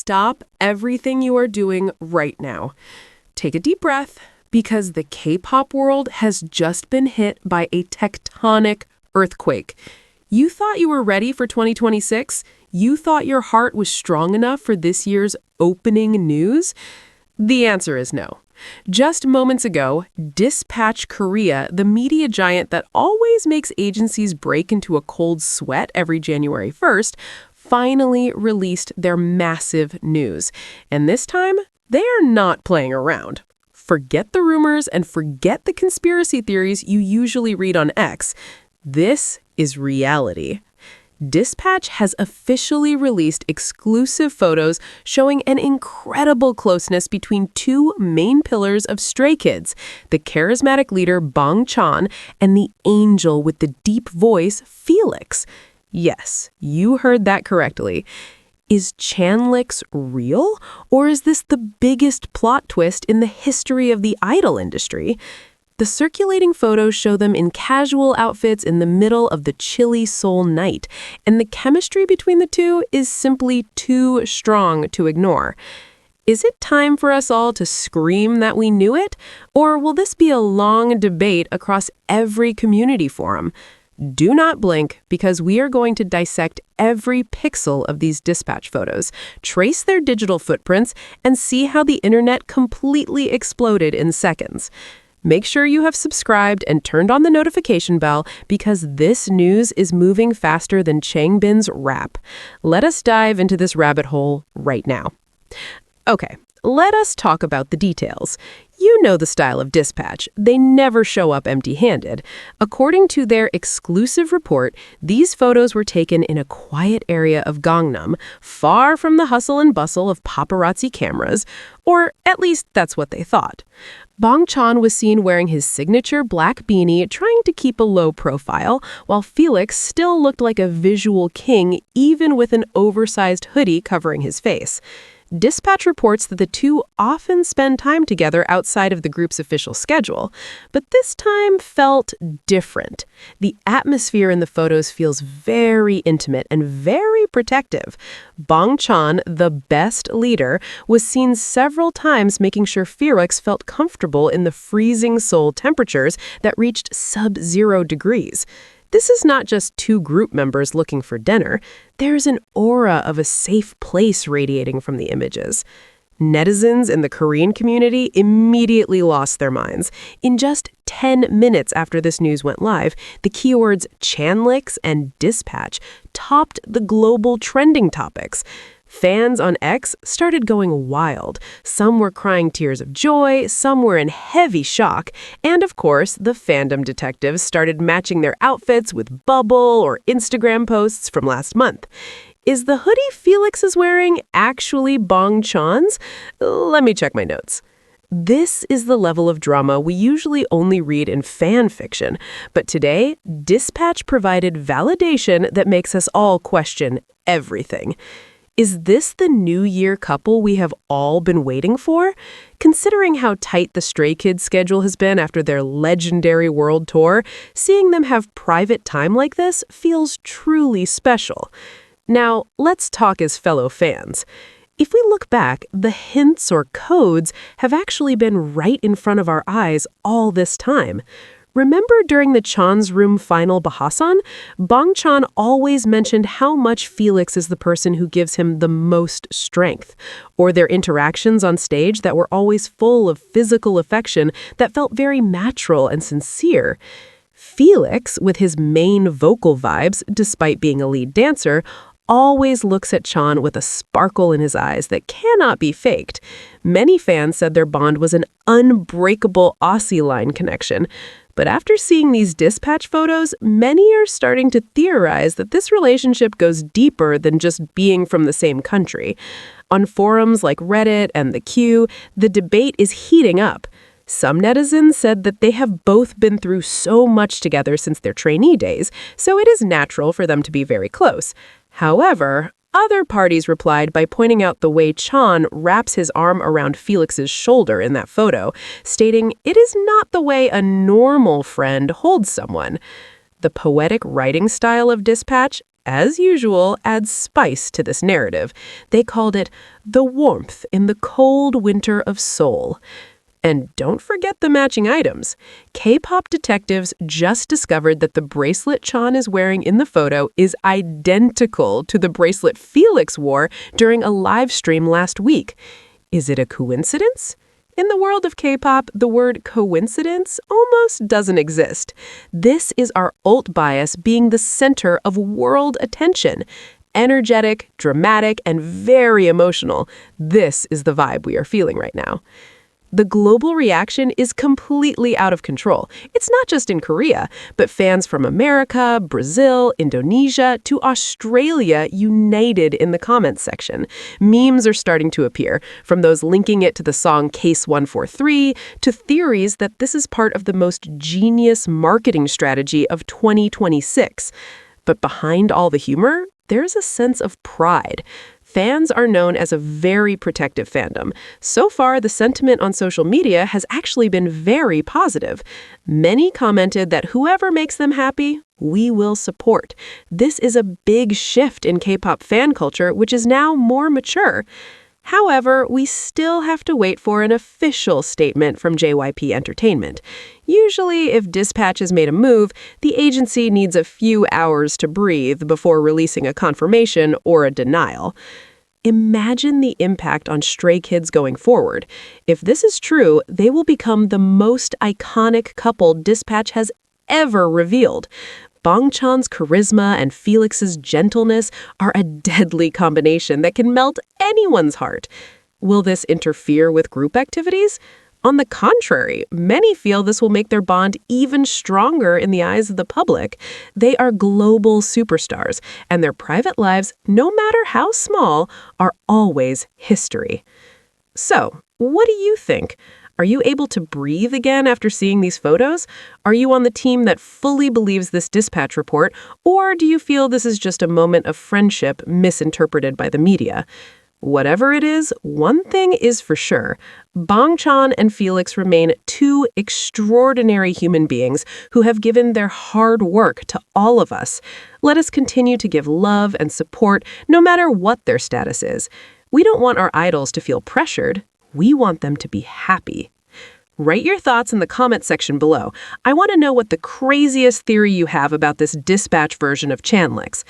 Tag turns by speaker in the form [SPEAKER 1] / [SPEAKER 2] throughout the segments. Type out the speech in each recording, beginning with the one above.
[SPEAKER 1] stop everything you are doing right now. Take a deep breath, because the K-pop world has just been hit by a tectonic earthquake. You thought you were ready for 2026? You thought your heart was strong enough for this year's opening news? The answer is no. Just moments ago, Dispatch Korea, the media giant that always makes agencies break into a cold sweat every January 1st, finally released their massive news. And this time, they are not playing around. Forget the rumors and forget the conspiracy theories you usually read on X. This is reality. Dispatch has officially released exclusive photos showing an incredible closeness between two main pillars of Stray Kids, the charismatic leader Bang Chan and the angel with the deep voice Felix. Yes, you heard that correctly. Is Chanlix real, or is this the biggest plot twist in the history of the idol industry? The circulating photos show them in casual outfits in the middle of the chilly Seoul night, and the chemistry between the two is simply too strong to ignore. Is it time for us all to scream that we knew it, or will this be a long debate across every community forum? Do not blink, because we are going to dissect every pixel of these Dispatch photos, trace their digital footprints, and see how the internet completely exploded in seconds. Make sure you have subscribed and turned on the notification bell, because this news is moving faster than Changbin's rap. Let us dive into this rabbit hole right now. Okay, let us talk about the details. You know the style of Dispatch. They never show up empty-handed. According to their exclusive report, these photos were taken in a quiet area of Gangnam, far from the hustle and bustle of paparazzi cameras, or at least that's what they thought. Bang Chan was seen wearing his signature black beanie, trying to keep a low profile, while Felix still looked like a visual king, even with an oversized hoodie covering his face. Dispatch reports that the two often spend time together outside of the group's official schedule, but this time felt different. The atmosphere in the photos feels very intimate and very protective. Bang Chan, the best leader, was seen several times making sure Felix felt comfortable in the freezing Seoul temperatures that reached sub-0 degrees. This is not just two group members looking for dinner. There's an aura of a safe place radiating from the images. Netizens in the Korean community immediately lost their minds. In just 10 minutes after this news went live, the keywords Chanlix and Dispatch topped the global trending topics. Fans on X started going wild. Some were crying tears of joy, some were in heavy shock, and of course, the fandom detectives started matching their outfits with Bubble or Instagram posts from last month. Is the hoodie Felix is wearing actually Bang Chan's? Let me check my notes. This is the level of drama we usually only read in fan fiction, but today, Dispatch provided validation that makes us all question everything. Is this the New Year couple we have all been waiting for? Considering how tight the Stray Kids schedule has been after their legendary world tour, seeing them have private time like this feels truly special. Now, let's talk as fellow fans. If we look back, the hints or codes have actually been right in front of our eyes all this time. Remember during the Chan's Room final Bahasan, Bang Chan always mentioned how much Felix is the person who gives him the most strength, or their interactions on stage that were always full of physical affection that felt very natural and sincere. Felix, with his main vocal vibes, despite being a lead dancer, always looks at Chan with a sparkle in his eyes that cannot be faked. Many fans said their bond was an unbreakable Aussie Line connection. But after seeing these Dispatch photos, many are starting to theorize that this relationship goes deeper than just being from the same country. On forums like Reddit and the Q, the debate is heating up. Some netizens said that they have both been through so much together since their trainee days, so it is natural for them to be very close. However, other parties replied by pointing out the way Chan wraps his arm around Felix's shoulder in that photo, stating it is not the way a normal friend holds someone. The poetic writing style of Dispatch as usual, add spice to this narrative. They called it the warmth in the cold winter of Seoul. And don't forget the matching items. K-pop detectives just discovered that the bracelet Chan is wearing in the photo is identical to the bracelet Felix wore during a live stream last week. Is it a coincidence? In the world of K-pop, the word coincidence almost doesn't exist. This is our alt bias being the center of world attention. Energetic, dramatic, and very emotional. This is the vibe we are feeling right now. The global reaction is completely out of control. It's not just in Korea, but fans from America, Brazil, Indonesia, to Australia united in the comments section. Memes are starting to appear, from those linking it to the song Case 143 to theories that this is part of the most genius marketing strategy of 2026. But behind all the humor, there's a sense of pride. Fans are known as a very protective fandom. So far, the sentiment on social media has actually been very positive. Many commented that whoever makes them happy, we will support. This is a big shift in K-pop fan culture, which is now more mature. However, we still have to wait for an official statement from JYP Entertainment. Usually, if Dispatch has made a move, the agency needs a few hours to breathe before releasing a confirmation or a denial. Imagine the impact on Stray Kids going forward. If this is true, they will become the most iconic couple Dispatch has ever revealed. Bangchan's charisma and Felix's gentleness are a deadly combination that can melt anyone's heart. Will this interfere with group activities? On the contrary, many feel this will make their bond even stronger in the eyes of the public. They are global superstars, and their private lives, no matter how small, are always history. So, what do you think? Are you able to breathe again after seeing these photos? Are you on the team that fully believes this Dispatch report, or do you feel this is just a moment of friendship misinterpreted by the media? Whatever it is, one thing is for sure. Bangchan and Felix remain two extraordinary human beings who have given their hard work to all of us. Let us continue to give love and support no matter what their status is. We don't want our idols to feel pressured. We want them to be happy. Write your thoughts in the comment section below. I want to know what the craziest theory you have about this Dispatch version of Chanlix.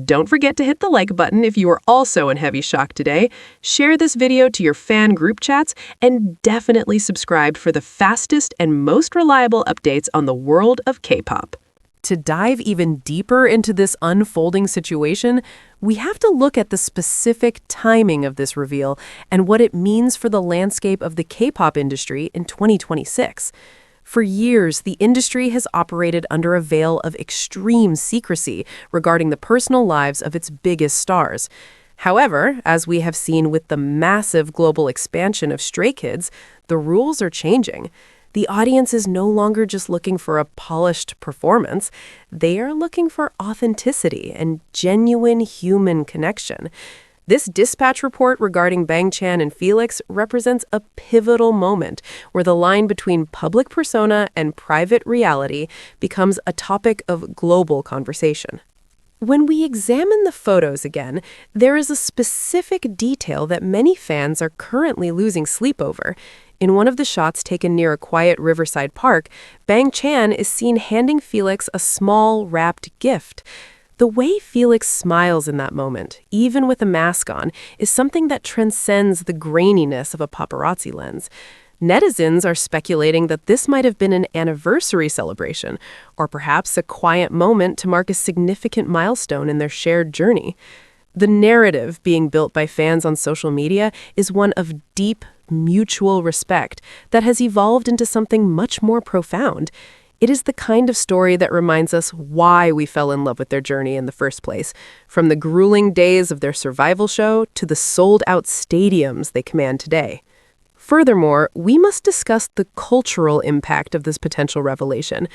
[SPEAKER 1] Don't forget to hit the like button if you are also in heavy shock today. Share this video to your fan group chats, and definitely subscribe for the fastest and most reliable updates on the world of K-pop. To dive even deeper into this unfolding situation, we have to look at the specific timing of this reveal and what it means for the landscape of the K-pop industry in 2026. For years, the industry has operated under a veil of extreme secrecy regarding the personal lives of its biggest stars. However, as we have seen with the massive global expansion of Stray Kids, the rules are changing. The audience is no longer just looking for a polished performance. They are looking for authenticity and genuine human connection. This Dispatch report regarding Bangchan and Felix represents a pivotal moment where the line between public persona and private reality becomes a topic of global conversation. When we examine the photos again, there is a specific detail that many fans are currently losing sleep over. In one of the shots taken near a quiet riverside park, Bangchan is seen handing Felix a small, wrapped gift. The way Felix smiles in that moment, even with a mask on, is something that transcends the graininess of a paparazzi lens. Netizens are speculating that this might have been an anniversary celebration, or perhaps a quiet moment to mark a significant milestone in their shared journey. The narrative being built by fans on social media is one of deep, mutual respect that has evolved into something much more profound. It is the kind of story that reminds us why we fell in love with their journey in the first place, from the grueling days of their survival show to the sold-out stadiums they command today. Furthermore, we must discuss the cultural impact of this potential revelation.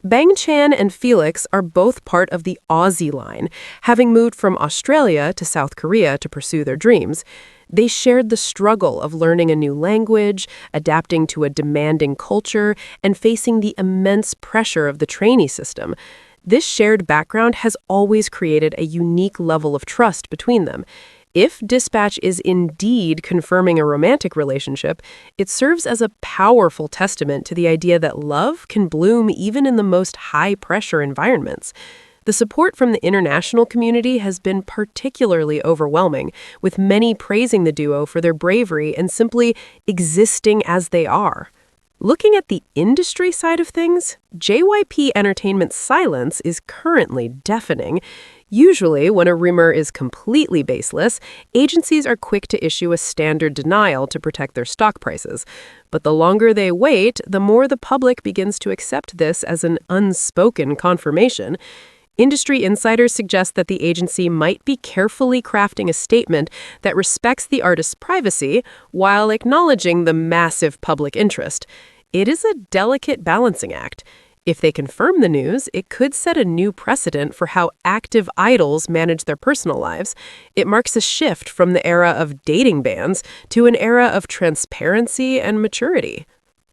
[SPEAKER 1] Bangchan and Felix are both part of the Aussie Line, having moved from Australia to South Korea to pursue their dreams. They shared the struggle of learning a new language, adapting to a demanding culture, and facing the immense pressure of the trainee system. This shared background has always created a unique level of trust between them. If Dispatch is indeed confirming a romantic relationship, it serves as a powerful testament to the idea that love can bloom even in the most high-pressure environments. The support from the international community has been particularly overwhelming, with many praising the duo for their bravery and simply existing as they are. Looking at the industry side of things, JYP Entertainment's silence is currently deafening. Usually, when a rumor is completely baseless, agencies are quick to issue a standard denial to protect their stock prices. But the longer they wait, the more the public begins to accept this as an unspoken confirmation. Industry insiders suggest that the agency might be carefully crafting a statement that respects the artist's privacy while acknowledging the massive public interest. It is a delicate balancing act. If they confirm the news, it could set a new precedent for how active idols manage their personal lives. It marks a shift from the era of dating bans to an era of transparency and maturity.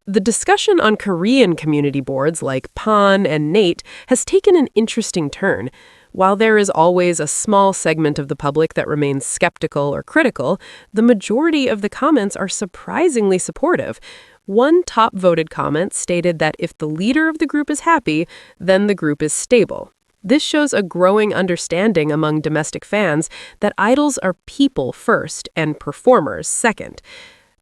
[SPEAKER 1] The discussion on Korean community boards like Pan and Nate has taken an interesting turn. While there is always a small segment of the public that remains skeptical or critical, the majority of the comments are surprisingly supportive. One top-voted comment stated that if the leader of the group is happy, then the group is stable. This shows a growing understanding among domestic fans that idols are people first and performers second.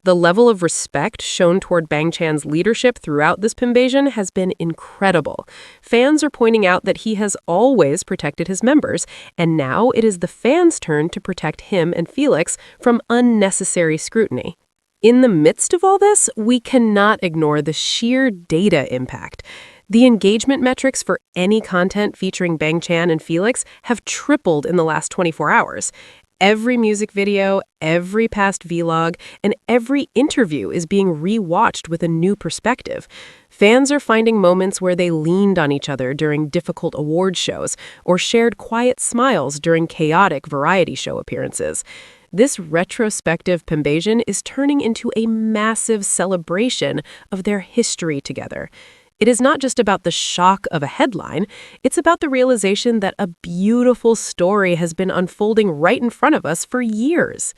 [SPEAKER 1] The level of respect shown toward Bang Chan's leadership throughout this invasion has been incredible. Fans are pointing out that he has always protected his members, and now it is the fans' turn to protect him and Felix from unnecessary scrutiny. In the midst of all this, we cannot ignore the sheer data impact. The engagement metrics for any content featuring Bang Chan and Felix have tripled in the last 24 hours. Every music video, every past vlog, and every interview is being re-watched with a new perspective. Fans are finding moments where they leaned on each other during difficult award shows or shared quiet smiles during chaotic variety show appearances. This retrospective invasion is turning into a massive celebration of their history together. It is not just about the shock of a headline, it's about the realization that a beautiful story has been unfolding right in front of us for years.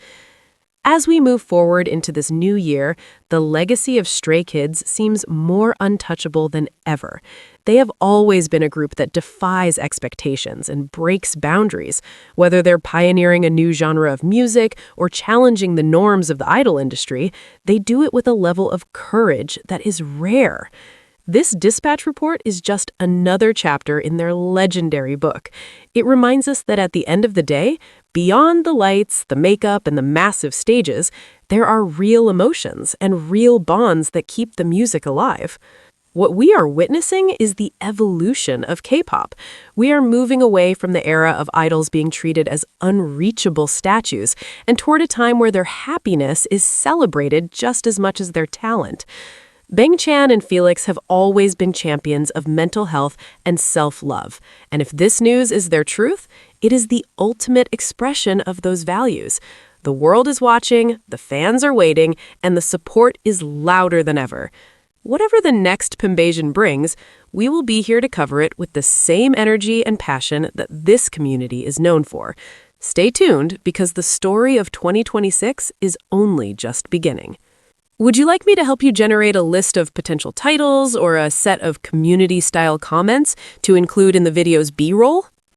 [SPEAKER 1] As we move forward into this new year, the legacy of Stray Kids seems more untouchable than ever. They have always been a group that defies expectations and breaks boundaries. Whether they're pioneering a new genre of music or challenging the norms of the idol industry, they do it with a level of courage that is rare. This Dispatch report is just another chapter in their legendary book. It reminds us that at the end of the day, beyond the lights, the makeup, and the massive stages, there are real emotions and real bonds that keep the music alive. What we are witnessing is the evolution of K-pop. We are moving away from the era of idols being treated as unreachable statues and toward a time where their happiness is celebrated just as much as their talent. Bang Chan and Felix have always been champions of mental health and self-love. And if this news is their truth, it is the ultimate expression of those values. The world is watching, the fans are waiting, and the support is louder than ever. Whatever the next invasion brings, we will be here to cover it with the same energy and passion that this community is known for. Stay tuned, because the story of 2026 is only just beginning. Would you like me to help you generate a list of potential titles or a set of community-style comments to include in the video's B-roll?